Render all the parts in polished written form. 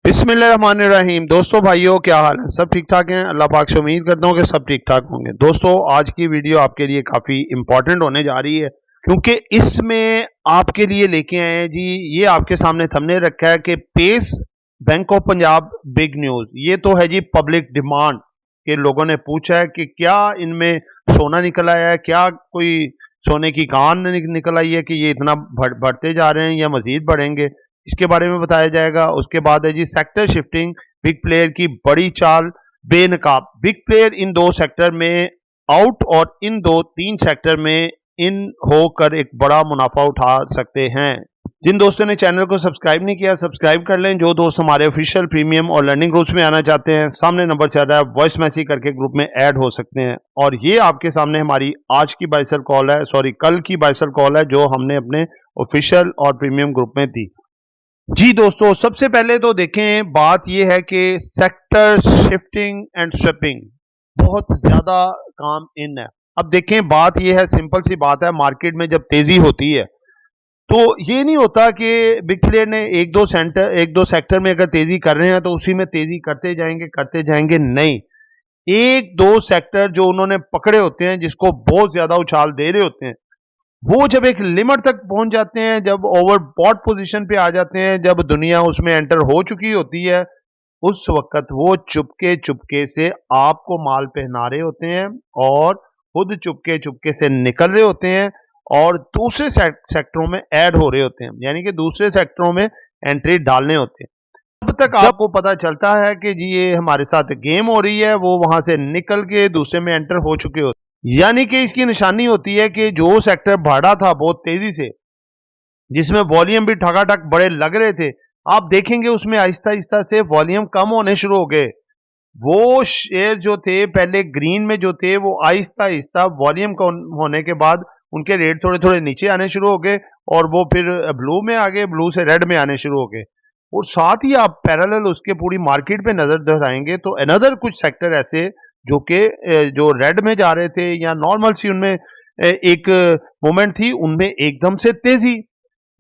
बिस्मिल्लाहिर्रहमानिर्रहीम। दोस्तों भाइयों, क्या हाल है? सब ठीक ठाक हैं? अल्लाह पाक से उम्मीद करता हूँ कि सब ठीक ठाक होंगे। दोस्तों, आज की वीडियो आपके लिए काफ़ी इम्पोर्टेंट होने जा रही है, क्योंकि इसमें आपके लिए लेके आए हैं जी, ये आपके सामने थंबनेल रखा है कि पेस bank of Punjab big news. ये तो है जी पब्लिक डिमांड के लोगों ने पूछा है कि क्या इनमें सोना निकल आया है, क्या कोई सोने की कान निकल आई है कि ये इतना बढ़ते जा रहे हैं या मजीद बढ़ेंगे, इसके बारे में बताया जाएगा। उसके बाद है जी सेक्टर शिफ्टिंग, बिग प्लेयर की बड़ी चाल बेनकाब। बिग प्लेयर इन दो सेक्टर में आउट और इन दो तीन सेक्टर में इन होकर एक बड़ा मुनाफा उठा सकते हैं। जिन दोस्तों ने चैनल को सब्सक्राइब नहीं किया, सब्सक्राइब कर लें। जो दोस्त हमारे ऑफिशियल प्रीमियम और लर्निंग ग्रुप्स में आना चाहते हैं, सामने नंबर चल रहा है, वॉइस मैसेज करके ग्रुप में ऐड हो सकते हैं। और ये आपके सामने हमारी आज की बाइसल कॉल है, कल की बाइसल कॉल है, जो हमने अपने ऑफिशियल और प्रीमियम ग्रुप में दी। जी दोस्तों, सबसे पहले तो देखें, बात यह है कि सेक्टर शिफ्टिंग एंड स्वैपिंग बहुत ज्यादा काम इन है। अब देखें, बात यह है, सिंपल सी बात है, मार्केट में जब तेजी होती है तो ये नहीं होता कि बिग प्लेयर ने एक दो सेक्टर में अगर तेजी कर रहे हैं तो उसी में तेजी करते जाएंगे। नहीं, एक दो सेक्टर जो उन्होंने पकड़े होते हैं, जिसको बहुत ज्यादा उछाल दे रहे होते हैं, वो जब एक लिमिट तक पहुंच जाते हैं, जब ओवरबॉट पोजीशन पे आ जाते हैं, जब दुनिया उसमें एंटर हो चुकी होती है, उस वक्त वो चुपके चुपके से आपको माल पहना रहे होते हैं और खुद चुपके चुपके से निकल रहे होते हैं और दूसरे सेक्टरों में ऐड हो रहे होते हैं, यानी कि दूसरे सेक्टरों में एंट्री डालने होते हैं। जब तक आपको पता चलता है कि जी ये हमारे साथ गेम हो रही है, वो वहां से निकल के दूसरे में एंटर हो चुके होते हैं। यानी कि इसकी निशानी होती है कि जो सेक्टर बढ़ा था बहुत तेजी से, जिसमें वॉल्यूम भी ठगाठक बड़े लग रहे थे, आप देखेंगे उसमें आहिस्ता आहिस्ता से वॉल्यूम कम होने शुरू हो गए। वो शेयर जो थे पहले ग्रीन में जो थे, वो आहिस्ता आहिस्ता वॉल्यूम कम होने के बाद उनके रेट थोड़े थोड़े नीचे आने शुरू हो गए और वो फिर ब्लू में आ गए, ब्लू से रेड में आने शुरू हो गए। और साथ ही आप पैरेलल उसके पूरी मार्केट पे नजर दोहराएंगे तो अनदर कुछ सेक्टर ऐसे जो कि जो रेड में जा रहे थे या नॉर्मल सी उनमें एक मोमेंट थी, उनमें एकदम से तेजी,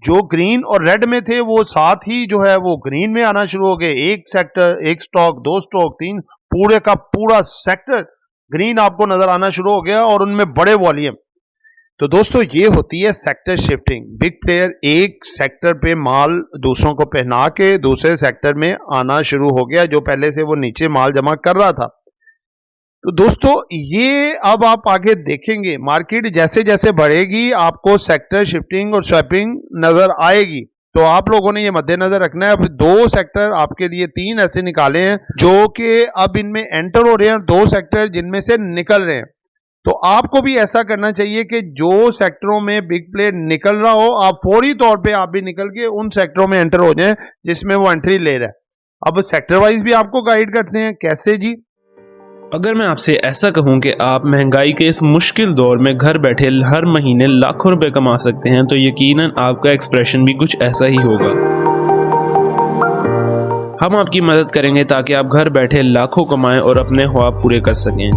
जो ग्रीन और रेड में थे वो साथ ही जो है वो ग्रीन में आना शुरू हो गए। एक सेक्टर, एक स्टॉक, दो स्टॉक, तीन, पूरे का पूरा सेक्टर ग्रीन आपको नजर आना शुरू हो गया और उनमें बड़े वॉल्यूम। तो दोस्तों, ये होती है सेक्टर शिफ्टिंग। बिग प्लेयर एक सेक्टर पे माल दूसरों को पहना के दूसरे सेक्टर में आना शुरू हो गया, जो पहले से वो नीचे माल जमा कर रहा था। तो दोस्तों, ये अब आप आगे देखेंगे, मार्केट जैसे जैसे बढ़ेगी आपको सेक्टर शिफ्टिंग और स्वैपिंग नजर आएगी। तो आप लोगों ने ये मद्देनजर रखना है। अब दो सेक्टर आपके लिए, तीन ऐसे निकाले हैं जो कि अब इनमें एंटर हो रहे हैं, दो सेक्टर जिनमें से निकल रहे हैं। तो आपको भी ऐसा करना चाहिए कि जो सेक्टरों में बिग प्लेयर निकल रहा हो, आप फौरी तौर पे आप भी निकल के उन सेक्टरों में एंटर हो जाएं जिसमें वो एंट्री ले रहा है। अब सेक्टर वाइज भी आपको गाइड करते हैं, कैसे जी। अगर मैं आपसे ऐसा कहूं कि आप महंगाई के इस मुश्किल दौर में घर बैठे हर महीने लाखों रुपए कमा सकते हैं, तो यकीनन आपका एक्सप्रेशन भी कुछ ऐसा ही होगा। हम आपकी मदद करेंगे ताकि आप घर बैठे लाखों कमाएं और अपने ख्वाब पूरे कर सकें।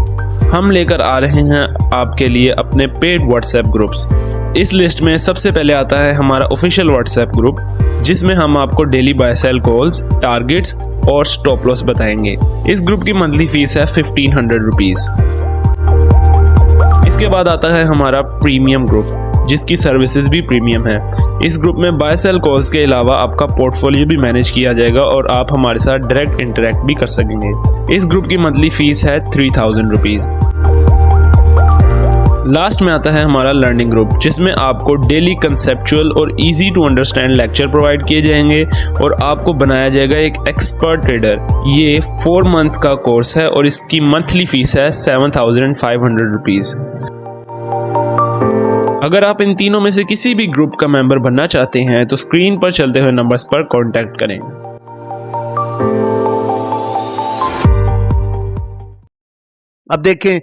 हम लेकर आ रहे हैं आपके लिए अपने पेड व्हाट्सएप ग्रुप्स। इस लिस्ट में सबसे पहले आता है हमारा ऑफिशियल व्हाट्सएप ग्रुप, जिसमें हम आपको daily buy sell calls, targets और स्टॉप लॉस बताएंगे। इस ग्रुप की मंथली फीस है 1500 रुपीज। इसके बाद आता है हमारा प्रीमियम ग्रुप, जिसकी सर्विसेज भी प्रीमियम है। इस ग्रुप में बाय सेल कॉल्स के अलावा आपका पोर्टफोलियो भी मैनेज किया जाएगा और आप हमारे साथ डायरेक्ट इंटरेक्ट भी कर सकेंगे। इस ग्रुप की मंथली फीस है 3000 रुपीज। लास्ट में आता है हमारा लर्निंग ग्रुप, जिसमें आपको डेली कंसेप्चुअल और easy to understand lecture provide किए जाएंगे और आपको बनाया जाएगा एक एक्सपर्ट ट्रेडर। ये 4 मंथ का कोर्स है और इसकी मंथली फीस है 7500 रुपीज। अगर आप इन तीनों में से किसी भी ग्रुप का मेंबर बनना चाहते हैं तो स्क्रीन पर चलते हुए नंबर्स पर कांटेक्ट करें। अब देखें,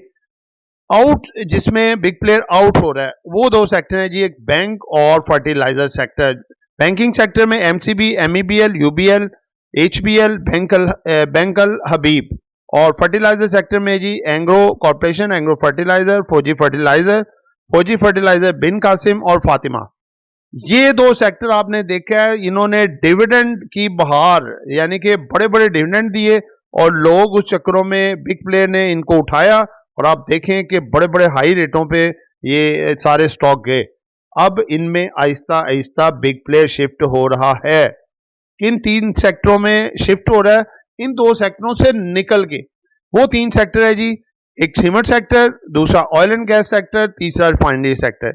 आउट जिसमें बिग प्लेयर आउट हो रहा है वो दो सेक्टर हैं जी, एक बैंक और फर्टिलाइजर सेक्टर। बैंकिंग सेक्टर में एमसीबी, एमईबीएल, यूबीएल, एचबीएल, बैंकल हबीब। और फर्टिलाइजर सेक्टर में जी एंग्रो कॉर्पोरेशन, एंग्रो फर्टिलाइजर, फौजी फर्टिलाइजर बिन कासिम और फातिमा। ये दो सेक्टर आपने देखा है, इन्होंने डिविडेंड की बहार यानी कि बड़े बड़े डिविडेंड दिए और लोग उस चक्करों में बिग प्लेयर ने इनको उठाया और आप देखें कि बड़े बड़े हाई रेटों पे ये सारे स्टॉक गए। अब इनमें Aahista Aahista big player shift हो रहा है। किन 3 सेक्टरों में शिफ्ट हो रहा है? इन 2 सेक्टरों से निकल के। वो 3 सेक्टर है जी, एक सीमेंट सेक्टर, दूसरा ऑयल एंड गैस सेक्टर, तीसरा रिफाइनरी सेक्टर।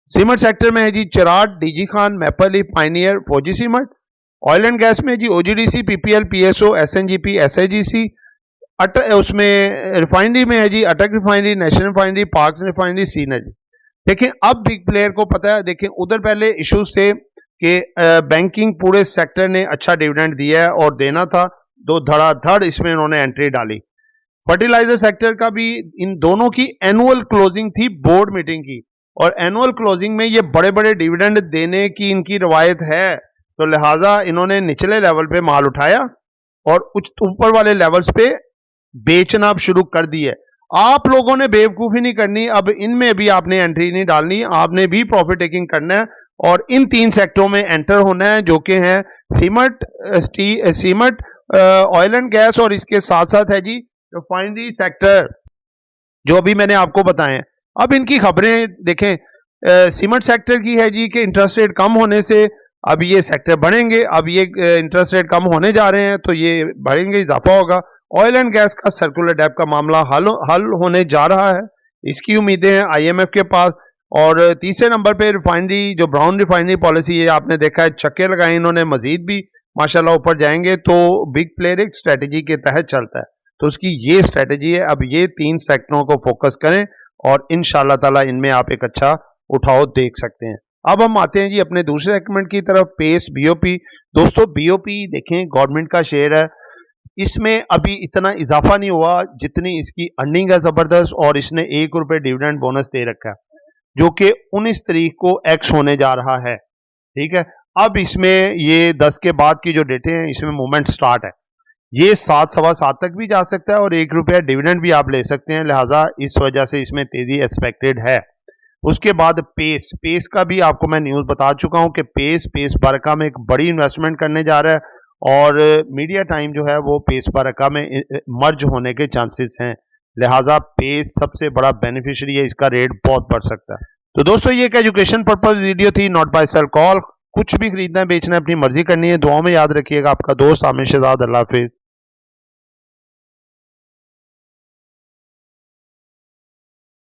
सीमेंट सेक्टर में है जी Cherat, DG Khan, Maple Leaf, Pioneer, Fauji cement. Oil and gas में जी OGDC, PPL, PSO, SNGP, SIGC. उसमें रिफाइनरी में है जी Attock refinery, national refinery, Pak refinery, Synergy. देखें अब बिग प्लेयर को पता है, देखें उधर पहले इश्यूज थे कि बैंकिंग पूरे सेक्टर ने अच्छा डिविडेंड दिया है और देना था, दो धड़ाधड़ इसमें इन्होंने एंट्री डाली। फर्टिलाइजर सेक्टर का भी इन दोनों की एनुअल क्लोजिंग थी बोर्ड मीटिंग की और एनुअल क्लोजिंग में ये बड़े बड़े डिविडेंड देने की इनकी रवायत है, तो लिहाजा इन्होंने निचले लेवल पे माल उठाया और ऊपर वाले लेवल्स पे बेचना अब शुरू कर दी है। आप लोगों ने बेवकूफ़ी नहीं करनी, अब इनमें भी आपने एंट्री नहीं डालनी, आपने भी प्रॉफिट टेकिंग करना है और इन 3 सेक्टरों में एंटर होना है जो कि हैं सीमेंट, ऑयल एंड गैस और इसके साथ साथ है जी रिफाइनरी सेक्टर जो अभी मैंने आपको बताए। अब इनकी खबरें देखें, सीमेंट सेक्टर की है जी कि इंटरेस्ट रेट कम होने से अब ये सेक्टर बढ़ेंगे, अब ये इंटरेस्ट रेट कम होने जा रहे हैं तो ये बढ़ेंगे, इजाफा होगा। ऑयल एंड गैस का सर्कुलर डेब्ट का मामला हल होने जा रहा है, इसकी उम्मीदें हैं आईएमएफ के पास। और तीसरे नंबर पे रिफाइनरी, जो ब्राउन रिफाइनरी पॉलिसी है, आपने देखा है छक्के लगाए इन्होंने, मजीद भी माशाल्लाह ऊपर जाएंगे। तो बिग प्लेयर एक स्ट्रेटजी के तहत चलता है, तो उसकी ये स्ट्रेटजी है। अब ये 3 सेक्टरों को फोकस करें और इंशाल्लाह ताला इनमें आप एक अच्छा उठाव देख सकते हैं। अब हम आते हैं जी अपने दूसरे सेगमेंट की तरफ, पेस बीओपी। दोस्तों बीओपी देखें गवर्नमेंट का शेयर है, इसमें अभी इतना इजाफा नहीं हुआ जितनी इसकी अर्निंग है ज़बरदस्त, और इसने ₹1 डिविडेंड बोनस दे रखा है जो कि 19 तारीख को एक्स होने जा रहा है। ठीक है, अब इसमें ये 10 के बाद की जो डेटें हैं इसमें मूवमेंट स्टार्ट है, ये 7 सवा 7 तक भी जा सकता है और ₹1 डिविडेंड भी आप ले सकते हैं, लिहाजा इस वजह से इसमें तेजी एक्सपेक्टेड है। उसके बाद पेस का भी आपको मैं न्यूज़ बता चुका हूं कि पेस बरका में एक बड़ी इन्वेस्टमेंट करने जा रहा है और मीडिया टाइम जो है वो पेस बरका में मर्ज होने के चांसेस हैं, लिहाजा पेस सबसे बड़ा बेनिफिशियरी है, इसका रेट बहुत बढ़ सकता है। तो दोस्तों ये एक एजुकेशन पर्पज वीडियो थी, नॉट बाय सेल कॉल। कुछ भी खरीदना है बेचना है अपनी मर्जी करनी है। दुआओं में याद रखिएगा। आपका दोस्त आमिर शहजाद। अल्लाह हाफिज।